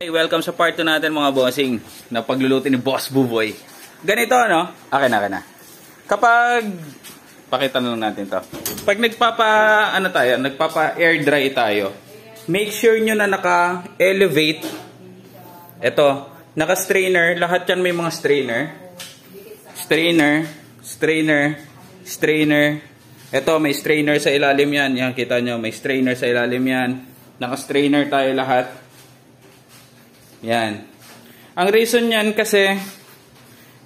Hey, welcome sa part 2 natin mga bossing na pagluluto ni Boss Buboy. Ganito no? Akin na. Kapag pakita na lang natin 'to. Pag nagpapa air dry tayo, make sure nyo na naka-elevate. Ito, naka-strainer, lahat 'yan may mga strainer. Ito, may strainer sa ilalim 'yan. Yan, kita nyo, may strainer sa ilalim 'yan. Naka-strainer tayo lahat. Yan. Ang reason yan kasi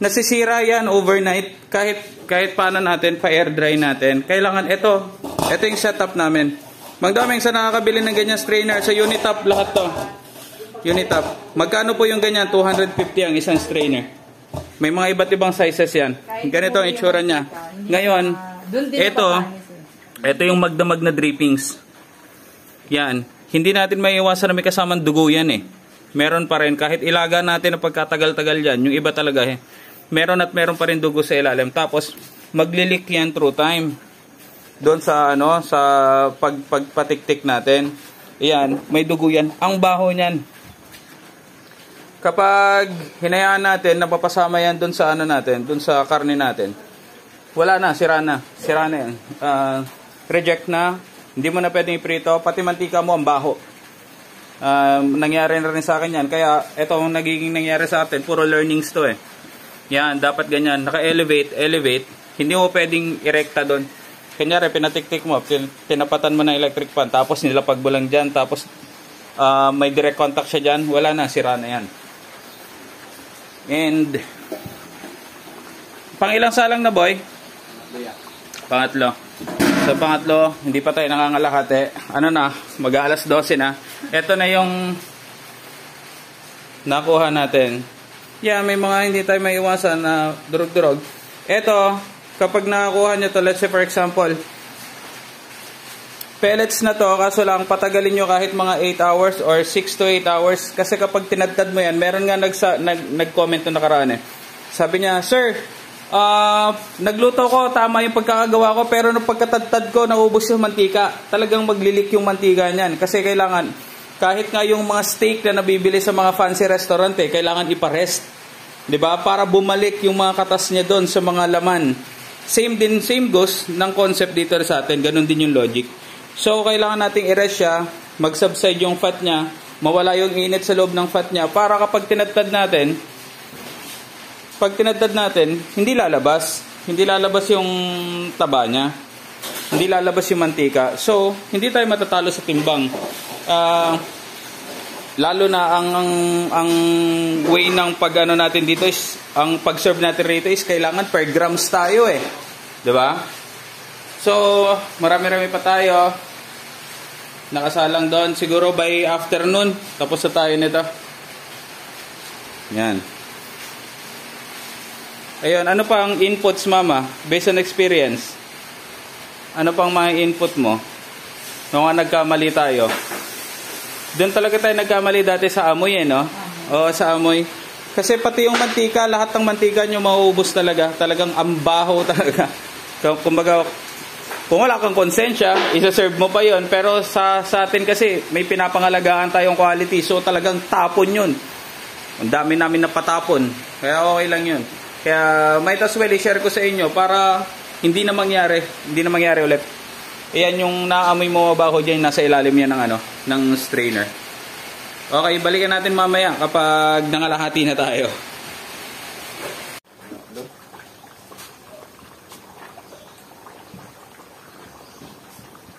nasisira yan overnight kahit paano natin pa-air dry natin. Kailangan ito yung setup namin. Magdaming sa nakakabili ng ganyan strainer sa Unitap lahat to. Unitap. Magkano po yung ganyan? 250 ang isang strainer. May mga iba't ibang sizes yan. Ganito ang itsura niya. Ngayon, ito yung magdamag na drippings. Yan. Hindi natin maiiwasan na may kasamang dugo yan eh. Meron pa rin, kahit ilaga natin na pagkatagal-tagal yan, yung iba talaga meron pa rin dugo sa ilalim. Tapos, maglilik yan through time. Doon sa, sa pagpatiktik natin. Ayan, may dugo yan. Ang baho niyan. Kapag hinayaan natin, napapasama yan doon sa doon sa karne natin. Wala na, sira na yan. Reject na, hindi mo na pwedeng iprito, pati mantika mo ang baho. Nangyari na rin sa akin yan. Kaya ito ang nagiging nangyari sa atin. Puro learnings to eh. Yan, dapat ganyan. Naka-elevate. Hindi mo pwedeng irekta doon. Kanyari, pinatiktik mo. Pinapatan mo ng electric fan. Tapos nilapag mo lang dyan. Tapos may direct contact siya dyan. Wala na, sira na yan. And pangilang salang na boy? Pangatlo. Sa pangatlo, hindi pa tayo nangangalahati. Mag-aalas 12 na. Ito na yung nakuha natin. Yeah, may mga hindi tayo maiiwasan na durog-durog. Ito, kapag nakakuha nyo to, let's say for example, pellets na to, kaso lang patagalin nyo kahit mga 8 hours or 6 to 8 hours. Kasi kapag tinadtad mo yan, meron nga nag-comment na nakaraan eh. Sabi niya, Sir, nagluto ko, tama yung pagkakagawa ko, pero nung pagkatadtad ko, naubos yung mantika. Talagang maglilik yung mantika niyan. Kasi kailangan, kahit nga yung mga steak na nabibili sa mga fancy restaurant, kailangan iparest. Diba? Para bumalik yung mga katas niya doon sa mga laman. Same goes ng concept dito sa atin. Ganun din yung logic. So, kailangan nating i-rest siya, mag-subside yung fat niya, mawala yung init sa loob ng fat niya, para kapag tinadtad natin, hindi lalabas yung taba niya. Hindi lalabas yung mantika. So, hindi tayo matatalo sa timbang. Lalo na ang way ng pag-ano natin dito is, ang pag-serve natin rito is kailangan per grams tayo eh. 'Di ba? So, marami-rami pa tayo. Nakasalang doon. Siguro by afternoon, tapos na tayo nito. Yan. Ayun, ano pa ang inputs mama? Based on experience. Ano pang mga input mo? Nung nagkamali tayo. Doon talaga tayo nagkamali dati sa amoy no? Oo, sa amoy. Kasi pati yung mantika, lahat ng mantika nyo mauubos talaga. Talagang ambaho talaga. Kumbaga, kung wala kang konsensya, isa-serve mo pa yon. Pero sa atin kasi, may pinapangalagaan tayong quality. So talagang tapon yun. Ang dami namin napatapon. Kaya okay lang yun. Kaya might as well i-share ko sa inyo para hindi na mangyari ulit. Ayan yung naamoy mo mabaho dyan, nasa ilalim yan ng strainer. Okay, balikan natin mamaya kapag nangalahati na tayo.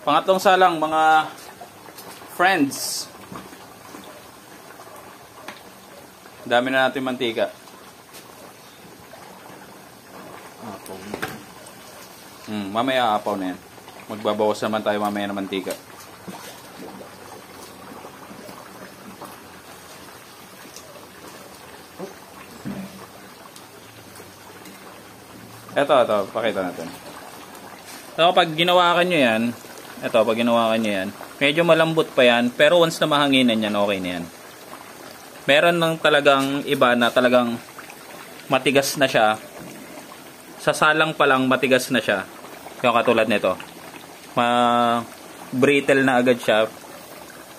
Pangatlong salang mga friends. Dami na natin mantika. Mamaya apaw na yan. Magbabawas naman tayo mamaya ng mantika. Ito, pakita natin. So, pag ginawakan nyo yan, medyo malambot pa yan, pero once na mahanginan yan, okay na yan. Meron ng talagang iba na talagang matigas na siya. Sa salang pa lang matigas na siya. Yung katulad nito. Brittle na agad siya.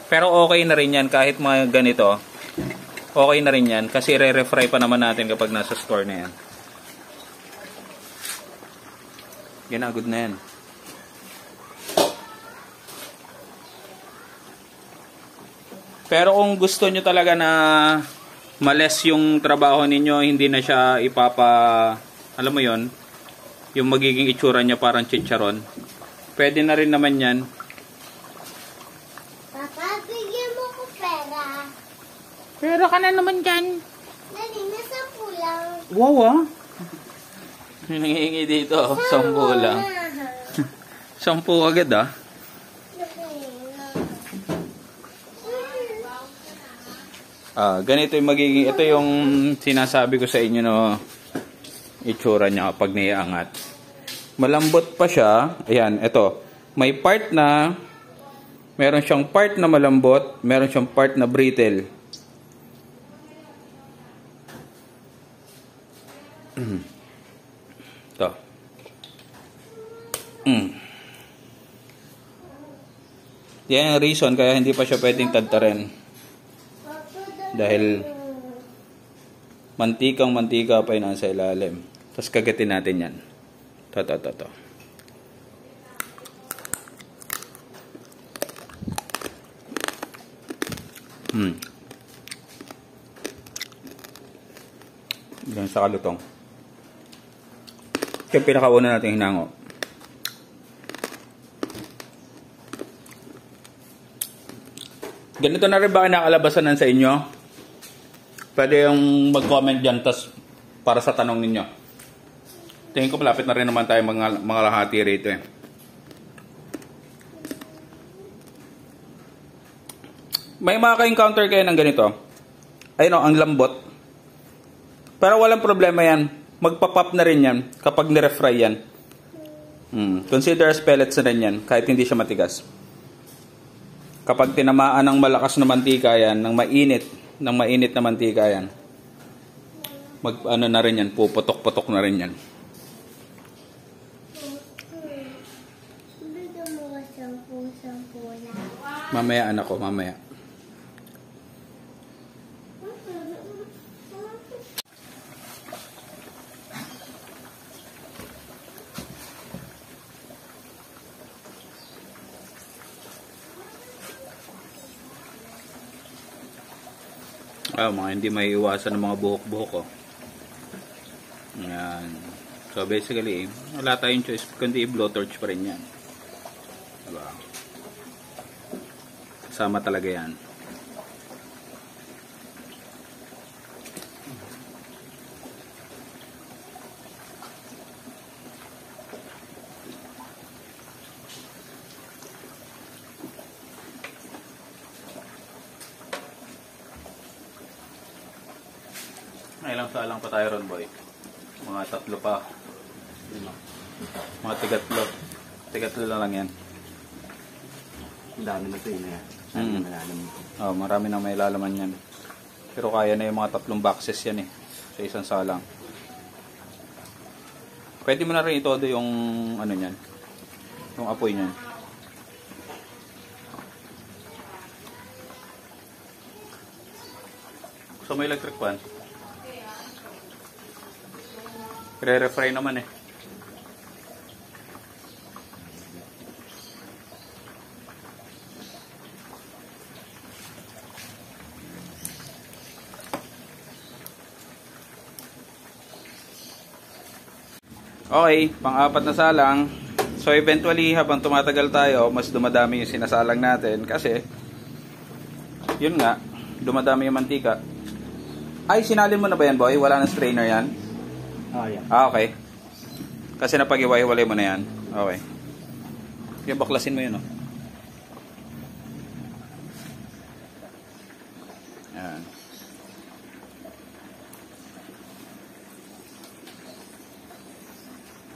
Pero okay na rin yan kahit mga ganito. okay na rin yan. Kasi re-refry pa naman natin kapag nasa store na yan. Yan na, good na yan. Pero kung gusto nyo talaga na males yung trabaho ninyo, hindi na siya alam mo yon, yung magiging itsura niya parang chicharon, pwede na rin naman yan. Papa, bigyan mo ko pera. Pera ka na naman dyan. Dali, nasa pulang. Wow, ah. Nangihingi dito, 10 lang. 10 agad, ah. Ganito yung magiging, ito yung sinasabi ko sa inyo no, itsura niya kapag naiangat. Malambot pa siya. Ayan, ito. May part na, meron siyang part na malambot, meron siyang part na brittle. Ito. Yan ang reason kaya hindi pa siya pwedeng tadtarin. Dahil mantika pa yun sa ilalim. Tapos kagatin natin yan. Ito. Yan sa kalutong. Ito yung pinakauna natin hinango. Ganito na rin ba kinakalabasan sa inyo? Pwede yung mag-comment dyan para sa tanong ninyo. Tingin ko malapit na rin naman tayo mga lahati rito eh. May maka-encounter kayo ng ganito. Ayun o, ang lambot. Pero walang problema yan. Magpa-pop na rin yan kapag nirefry yan. Consider as pellets na rin yan kahit hindi siya matigas. Kapag tinamaan ng malakas na mantika yan, ng mainit na mantika yan, na rin yan, puputok-putok na rin yan. Mamaya anak ko, mamaya. Mga hindi may iwasan ng mga buhok-buhok oh. Ayan. So basically, wala tayong choice kundi i-blowtorch pa rin yan. Diba? Kasama talaga yan. Ilang salang pa tayo ron, boy? Mga 3 pa. Mga tigatlo. Tigatlo na lang yan. Ang dami na ito yun eh. Marami na may lalaman yan. Pero kaya na yung mga 3 boxes yan eh. Sa isang salang. Pwede mo na rin itodo yung ano yan. Yung apoy niyan. So may electric pan. Re-refry naman eh. Okay, pang-apat na salang. So eventually, habang tumatagal tayo, mas dumadami yung sinasalang natin kasi yun nga, dumadami yung mantika. Ay, sinalin mo na ba yan, boy? Wala nang strainer yan? Yeah. Okay. Kasi napag-iwalay mo na yan. Okay. Yung baklasin mo yun, oh. Yan.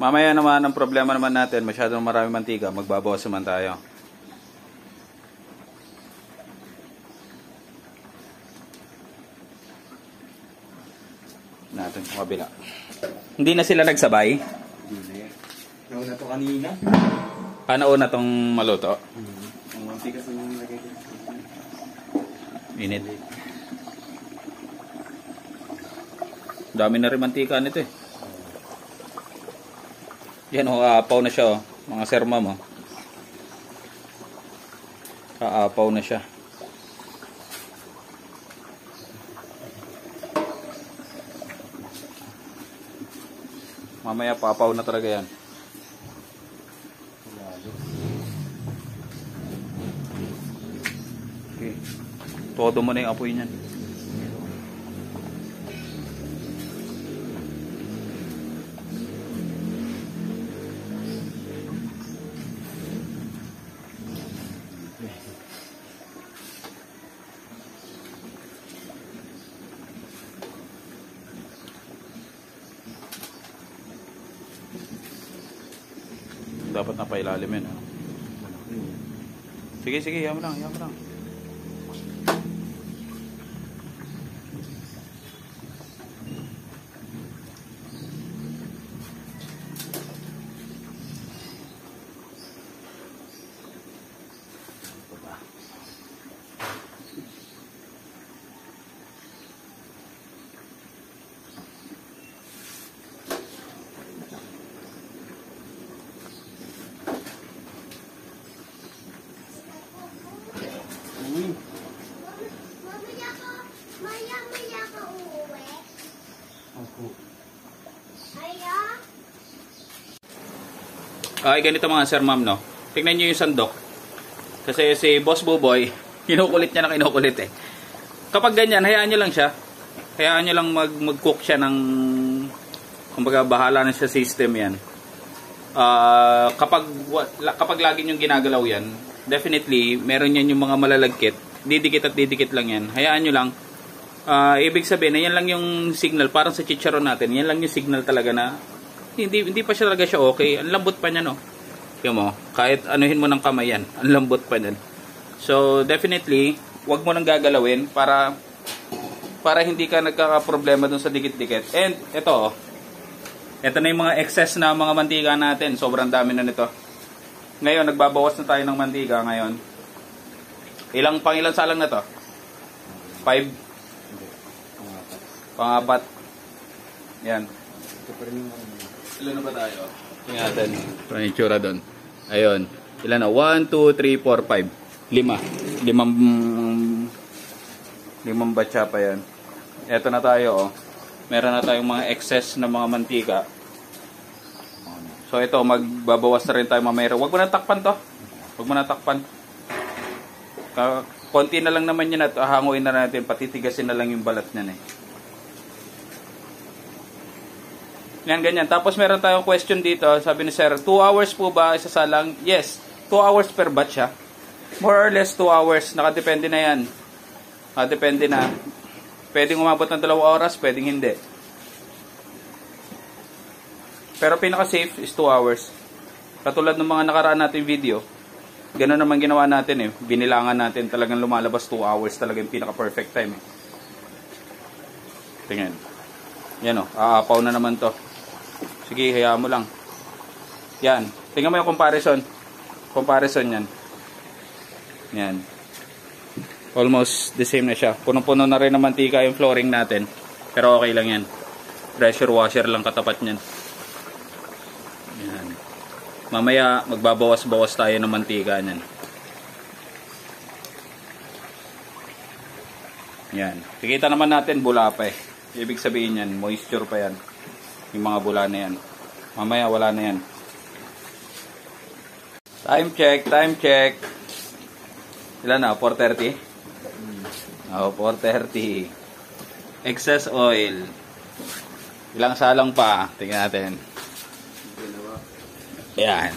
Mamaya naman, ang problema naman natin, masyadong marami mantika, magbabawas naman tayo. Natin sa kabila. Hindi na sila nagsabay? Hindi na yan. Nauna to kanina. Nauna tong maluto? Ang mantikas na yung nilagay ko. Init. Dami na rin mantika nito eh. Yan o, aapaw na siya o. Mga sir ma'am o. Aapaw na siya. Mamaya papaw na talaga yan. Okay. Todo mo na yung apoy niyan. Dapat na pailalim yun. Sige, sige, yaman lang, yaman lang. Maya ka uuwi. Ako. Aya? Ay, ganito mga sir ma'am, no? Tingnan nyo yung sandok. Kasi si Boss Buboy, kinukulit niya na kinukulit eh. Kapag ganyan, hayaan nyo lang siya. Hayaan nyo lang mag-cook siya ng, kumbaga, bahala na siya system yan. Kapag lagi nyo ginagalaw yan, definitely, meron yan yung mga malalagkit. Didikit at didikit lang yan. Hayaan nyo lang. Ibig sabihin na yan lang yung signal. Parang sa chicharon natin, yan lang yung signal talaga na hindi pa siya talaga siya okay. Ang lambot pa niya, no? Yung mo, kahit anuhin mo ng kamay yan, ang lambot pa niyan. So, definitely, wag mo nang gagalawin para hindi ka nagkakaproblema dun sa dikit-dikit. And, ito na yung mga excess na mga mantika natin. Sobrang dami na nito. Ngayon, nagbabawas na tayo ng mantika ngayon. Ilang salang na to? 5? Pang-apat. Yan. Ito pa rin yung Ilan na ba tayo? Tingnan natin. Ito yung itsura doon. Ayun. Ilan na? 1, 2, 3, 4, 5. 5. Limang batcha pa yan. Ito na tayo, oh. Meron na tayong mga excess na mga mantika. So ito, magbabawas na rin tayo mamaya. Huwag mo na takpan to. Huwag mo na takpan. Konti na lang naman yan at hanguin na natin. Patitigasin na lang yung balat niyan eh. Yan, ganyan. Tapos meron tayong question dito. Sabi ni Sir, 2 hours po ba isasalang? Yes. 2 hours per batch ha. More or less 2 hours. Nakadepende na yan. Depende na. Pwedeng umabot ng 2 oras, pwedeng hindi. Pero pinaka-safe is 2 hours. Katulad ng mga nakaraan natin video, gano'n naman ginawa natin eh. Binilangan natin, talagang lumalabas 2 hours talaga yung pinaka-perfect time eh. Tingnan. Yan o, aapaw na naman to. Sige, hayaan mo lang. Yan. Tingnan mo yung comparison. Comparison yan. Yan. Almost the same na siya. Punong-puno na rin ng mantika yung flooring natin. Pero okay lang yan. Pressure washer lang katapat niyan. Yan. Mamaya magbabawas-bawas tayo ng mantika niyan. Yan. Kikita naman natin bula pa eh. Ibig sabihin yan, moisture pa yan. Yung mga bula na yan. Mamaya wala na yan. Time check. Ilan na? 4:30? Oh, 4:30. Excess oil. Ilang salang pa? Tingnan natin. Ayan.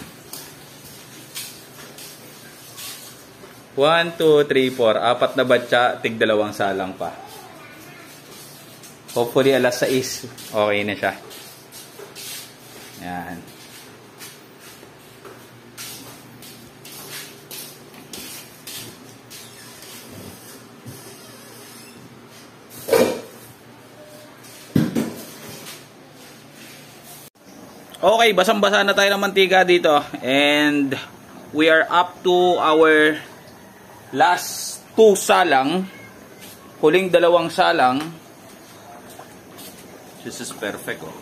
1, 2, 3, 4. 4 na batcha, tig 2 salang pa. Hopefully alas 6. Okay na siya. Yan. Okay, basang-basa na tayo ng mantika dito. And we are up to our last 2 salang. Huling 2 salang. This is perfect, oh.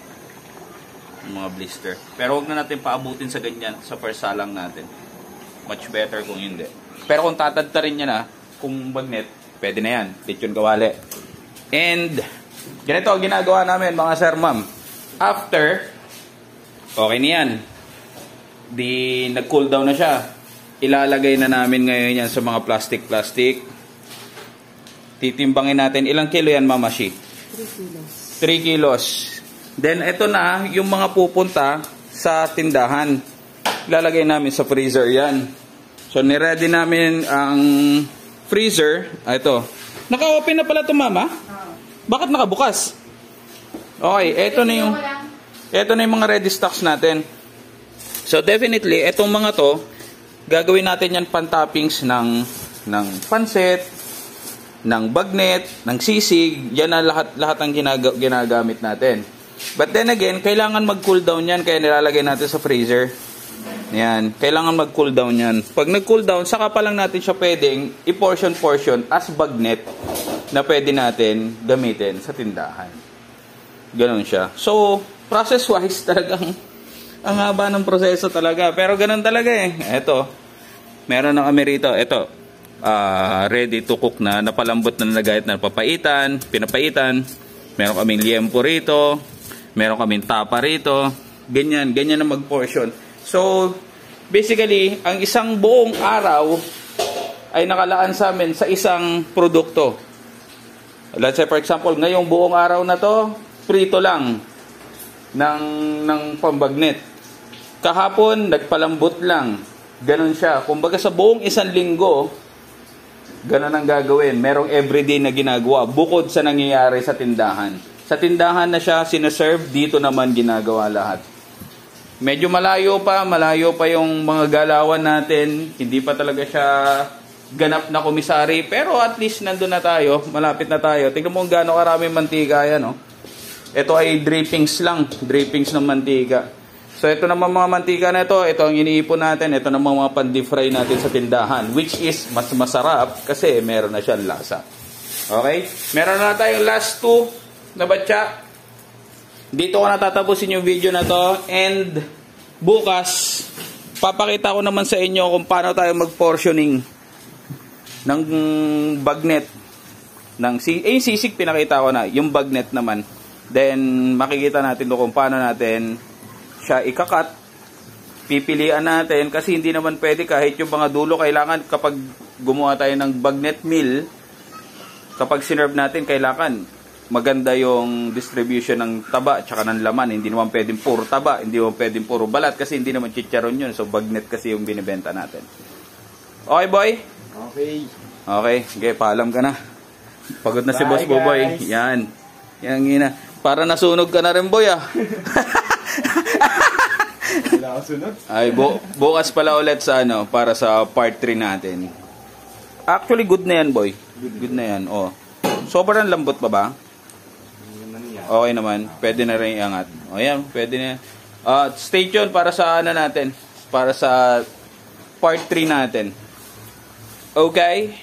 Yung mga blister. Pero huwag na natin paabutin sa ganyan sa first salang natin. Much better kung hindi. Pero kung tatadta rin niya na, kung magnet, pwede na yan. Lechon kawali. And, ganito ang ginagawa namin, mga sir, ma'am. After, okay na yan. Di, nag-cool down na siya. Ilalagay na namin ngayon yan sa mga plastic. Titimbangin natin. Ilang kilo yan, Mama Shi? 3 kilos. 3 kilos. Then, ito na, yung mga pupunta sa tindahan. Ilalagay namin sa freezer yan. So, niready namin ang freezer. Ito. Naka-open na pala ito, Mama? Bakit nakabukas? Okay, ito na yung mga ready stocks natin. So, definitely, itong mga to, gagawin natin yan pan-toppings ng pansit, ng bagnet, ng sisig. Yan na lahat ang ginagamit natin. But then again, kailangan mag-cool down yan, kaya nilalagay natin sa freezer. Yan, kailangan mag-cool down yan. Pag nag-cool down, saka pa lang natin siya pwedeng i-portion as bagnet na pwede natin gamitin sa tindahan. Ganon siya. So, process-wise talagang ang haba ng proseso talaga. Pero ganon talaga eh. Ito, meron na kami rito. Ito, ready to cook na, napalambot na nagayat na pinapaitan. Meron kaming liempo rito. Meron kaming tapa rito. Ganyan na mag-portion. So, basically, ang isang buong araw ay nakalaan sa amin sa isang produkto. Let's say, for example, ngayong buong araw na to, prito lang ng pambagnet. Kahapon, nagpalambot lang. Ganon siya. Kumbaga sa buong isang linggo, ganon ang gagawin. Merong everyday na ginagawa bukod sa nangyayari sa tindahan. Sa tindahan na siya sinaserve, dito naman ginagawa lahat. Medyo malayo pa yung mga galawan natin. Hindi pa talaga siya ganap na komisari. Pero at least nandun na tayo. Malapit na tayo. Tingnan mo kung gaano karaming mantika yan. Oh. Ito ay drippings lang. Drippings ng mantika. So ito naman mga mantika na ito. Ito ang iniipon natin. Ito naman mga pan-deep fry natin sa tindahan. Which is mas masarap kasi meron na siyang lasa. Okay? Meron na tayong last 2 na batya. Dito ko natatapusin yung video na to. And bukas, papakita ko naman sa inyo kung paano tayo mag-portioning ng bagnet. Yung sisig pinakita ko na. Yung bagnet naman. Then, makikita natin kung paano natin siya ikakat. Pipilian natin kasi hindi naman pwede kahit yung mga dulo kailangan kapag gumawa tayo ng bagnet meal, kapag sinerve natin kailangan maganda yung distribution ng taba at saka ng laman. Hindi naman pwedeng puro taba, hindi naman pwedeng puro balat kasi hindi naman chicharon yun. So, bagnet kasi yung binibenta natin. Okay, boy? Okay, paalam ka na. Pagod na si Boss Boboy. Yan. Yan, ina. Para nasunog ka na rin, boy, ah. Wala ako sunod. Ay, bukas pala ulit sa para sa part 3 natin. Actually, good na yan, boy. Good na yan, oh. Sobrang lambot pa ba? Okay naman. Pwede na rin iangat. O yan, pwede na. Stay tuned para sa natin. Para sa part 3 natin. Okay?